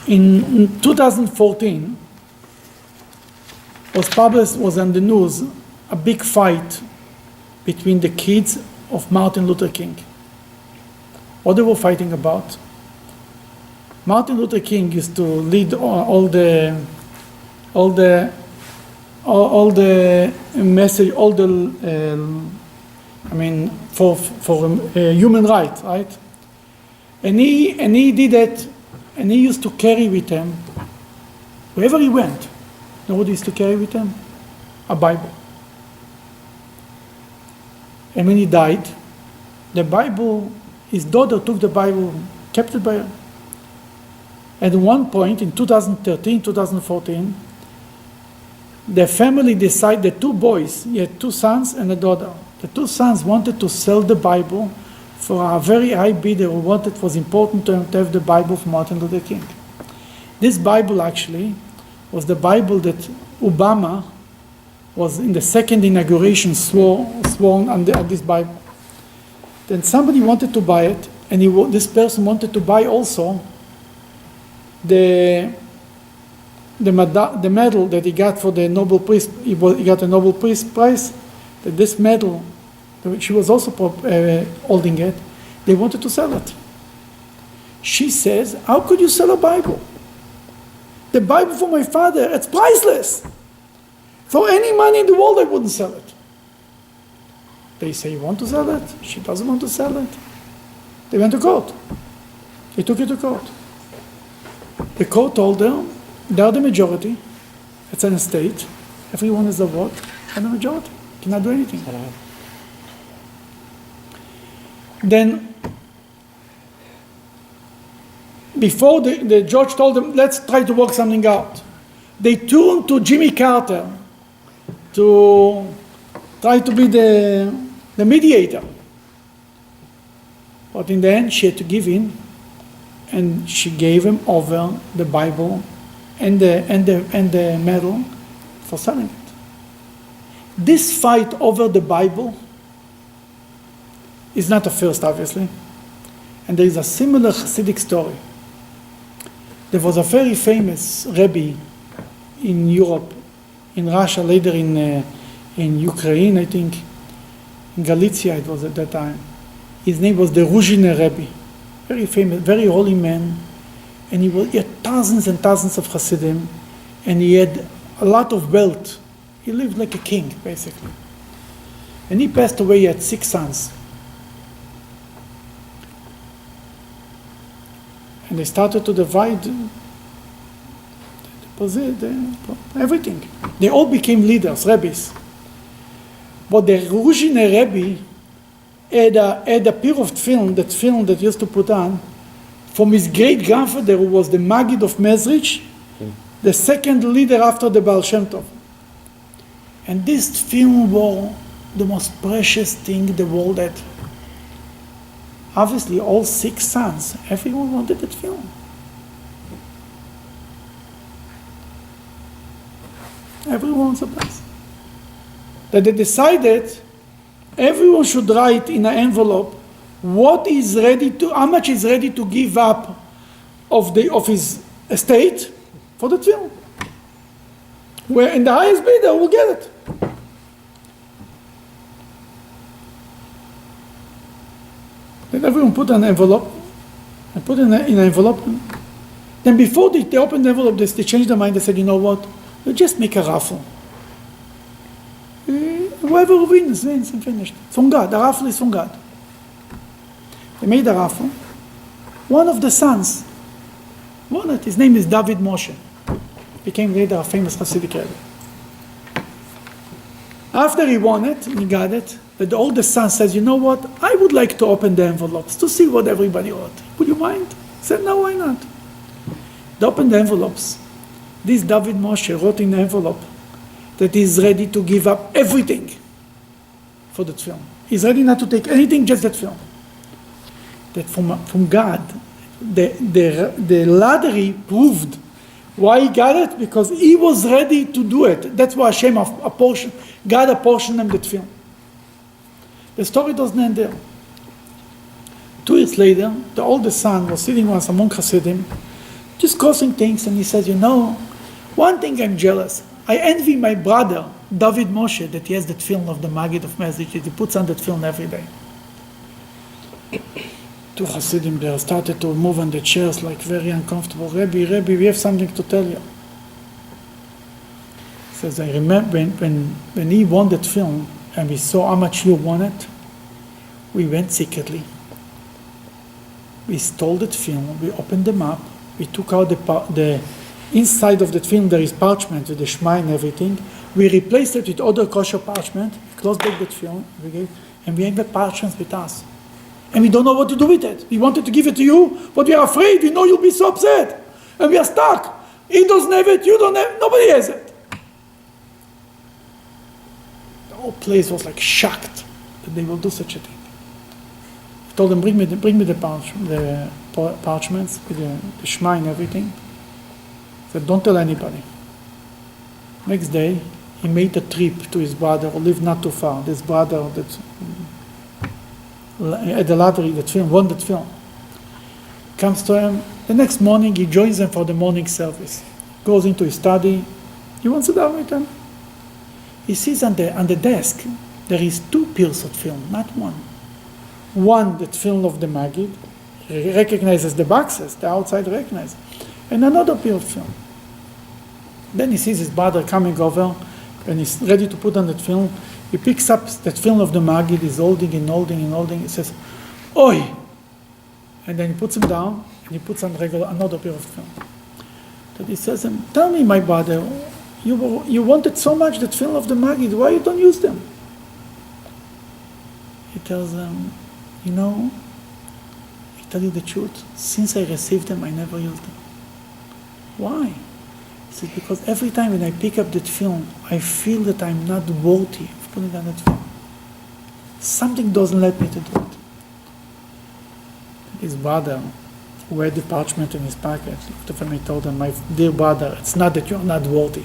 In 2014, was on the news a big fight between the kids of Martin Luther King. What they were fighting about? Martin Luther King used to lead all the message, for human rights, right? And he did it, and he used to carry with him wherever he went. You know what he used to carry with him? A Bible. And when he died, the Bible, his daughter took the Bible, kept it by her. At one point in 2013, 2014, the family decided, the two boys, he had two sons and a daughter. The two sons wanted to sell the Bible for a very high bidder who wanted, it was important to him to have the Bible from Martin Luther King. This Bible actually was the Bible that Obama was in the second inauguration sworn on this Bible. Then somebody wanted to buy it, and this person wanted to buy also the medal that he got for the Nobel Peace. He got a Nobel Peace Prize. That this medal, she was also holding it. They wanted to sell it. She says, "How could you sell a Bible? The Bible for my father, it's priceless. For any money in the world, I wouldn't sell it." They say, "You want to sell it?" She doesn't want to sell it. They went to court. They took it to court. The court told them, they are the majority. It's an estate. Everyone has a vote, and the majority cannot do anything. Then, before the judge told them, let's try to work something out, they turned to Jimmy Carter to try to be the mediator. But in the end, she had to give in, and she gave him over the Bible and the medal for selling it. This fight over the Bible is not the first, obviously, and there is a similar Hasidic story. There was a very famous Rebbe in Europe, in Russia, later in Ukraine, I think, in Galicia it was at that time. His name was the Ruzhiner Rebbe, very famous, very holy man, and he had thousands and thousands of Hasidim, and he had a lot of wealth. He lived like a king, basically. And he passed away, he had 6 sons. And they started to divide everything. They all became leaders, rabbis. But the Ruzhiner Rebbe had a pair of film that he used to put on from his great-grandfather, who was the Maggid of Mezrich, the second leader after the Baal Shem Tov. And this film was the most precious thing the world had. Obviously, all 6 sons, everyone wanted that film. Everyone was surprised. That they decided everyone should write in an envelope how much is ready to give up of his estate for the film. Where in the highest bidder will get it. Then everyone put an envelope, and put in an envelope. Then before they opened the envelope, they changed their mind. They said, you know what? We'll just make a raffle. Whoever wins, and finished. From God. The raffle is from God. They made a raffle. One of the sons won it. His name is David Moshe. Became later a famous Hasidic Rebbe. After he won it, he got it, the oldest son says, you know what, I would like to open the envelopes to see what everybody wrote. Would you mind? He said, no, why not? They opened the envelopes. This David Moshe wrote in the envelope that he's ready to give up everything for that film. He's ready not to take anything, just that film. That from God, the lottery proved why he got it, because he was ready to do it. That's why Hashem God apportioned him that film. The story doesn't end there. 2 years later, the oldest son was sitting once among Hasidim, discussing things, and he says, one thing I'm jealous. I envy my brother, David Moshe, that he has that film of the Maggid of Message, that he puts on that film every day. Two Hasidim there started to move on the chairs like very uncomfortable. Rabbi, we have something to tell you. He says, I remember when he won that film, and we saw how much you won it, we went secretly. We stole that film, we opened them up, we took out the inside of that film, there is parchment with the Shema and everything. We replaced it with other kosher parchment, we closed back that film, and we have the parchments with us. And we don't know what to do with it. We wanted to give it to you, but we are afraid, we know you'll be so upset. And we are stuck. He doesn't have it, you don't have it, nobody has it. The whole place was like shocked that they will do such a thing. I told them, bring me the parchments with the Shema and everything. I said, don't tell anybody. Next day, he made a trip to his brother who lived not too far. This brother that at the lottery, won that film. Comes to him. The next morning, he joins them for the morning service. Goes into his study. He wants to sit with them. He sees on the desk, there is 2 pieces of film, not one. One, that film of the Maggid, recognizes the boxes, the outside recognizes, and another piece of film. Then he sees his brother coming over, and he's ready to put on that film. He picks up that film of the Maggid, he's holding. He says, "Oi!" And then he puts him down, and he puts on another piece of film. Then he says, "Tell me, my brother, you wanted so much that film of the Maggid, why you don't use them?" He tells them, I tell you the truth, since I received them, I never used them. Why? He says, because every time when I pick up that film, I feel that I'm not worthy of putting on that film. Something doesn't let me to do it. His brother, who had the parchment in his pocket, looked at him and told him, my dear brother, it's not that you're not worthy.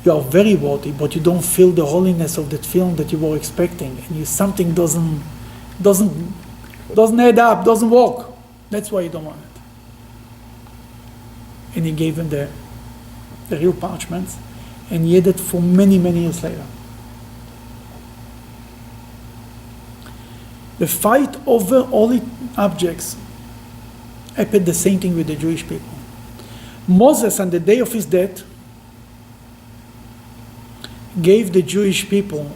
You are very worthy, but you don't feel the holiness of that film that you were expecting, and something doesn't add up, doesn't work. That's why you don't want it. And he gave him the real parchments, and he had it for many, many years later. The fight over holy objects happened the same thing with the Jewish people. Moses, on the day of his death, gave the Jewish people,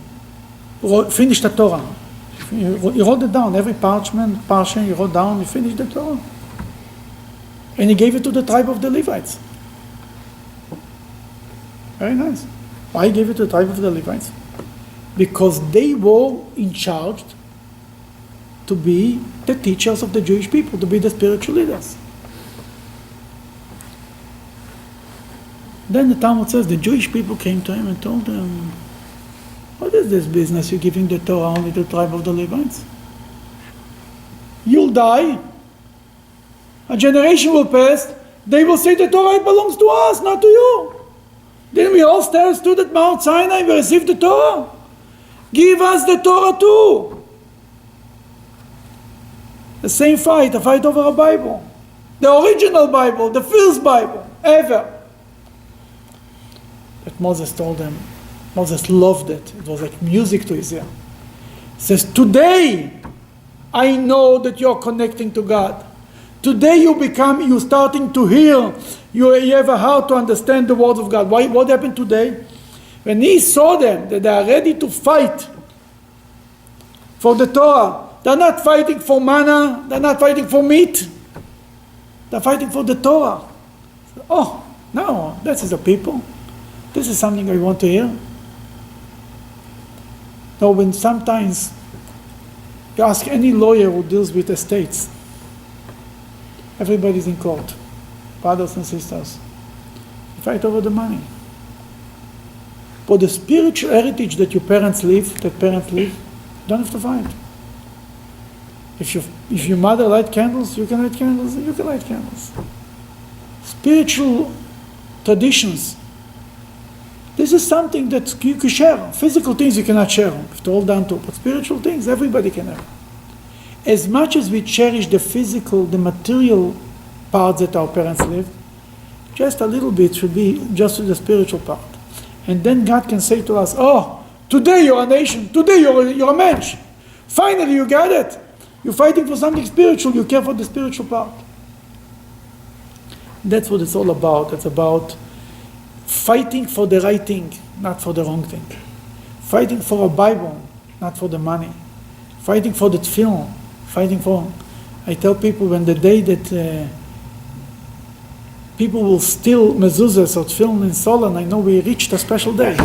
finished the Torah. He wrote it down, every parchment he wrote down, he finished the Torah. And he gave it to the tribe of the Levites. Very nice. Why he gave it to the tribe of the Levites? Because they were in charge to be the teachers of the Jewish people, to be the spiritual leaders. Then the Talmud says the Jewish people came to him and told him, what is this business you're giving the Torah only to the tribe of the Levites? You'll die, a generation will pass, they will say the Torah belongs to us, not to you. Didn't we all stood at Mount Sinai and we received the Torah? Give us the Torah too. The same fight, a fight over a Bible. The original Bible, the first Bible, ever. That Moses told them, Moses loved it. It was like music to his ear. He says, today I know that you're connecting to God. Today you're starting to hear. You have a heart to understand the words of God. What happened today? When he saw them, that they are ready to fight for the Torah. They're not fighting for manna. They're not fighting for meat. They're fighting for the Torah. Oh, no, this is the people. This is something I want to hear. Now, when sometimes you ask any lawyer who deals with estates, everybody's in court, brothers and sisters. You fight over the money. But the spiritual heritage that your parents leave, you don't have to fight. If your mother light candles, you can light candles, and you can light candles. Spiritual traditions. This is something that you can share. Physical things you cannot share. You have to hold on to. But spiritual things, everybody can have. As much as we cherish the physical, the material parts that our parents lived. Just a little bit should be just to the spiritual part. And then God can say to us, oh, today you're a nation, today you're a mensch. Finally you got it. You're fighting for something spiritual, you care for the spiritual part. That's what it's all about. It's about fighting for the right thing, not for the wrong thing. Fighting for a Bible, not for the money. Fighting for the tefillin. I tell people when the day that people will steal mezuzahs or tefillin in Solon, I know we reached a special day.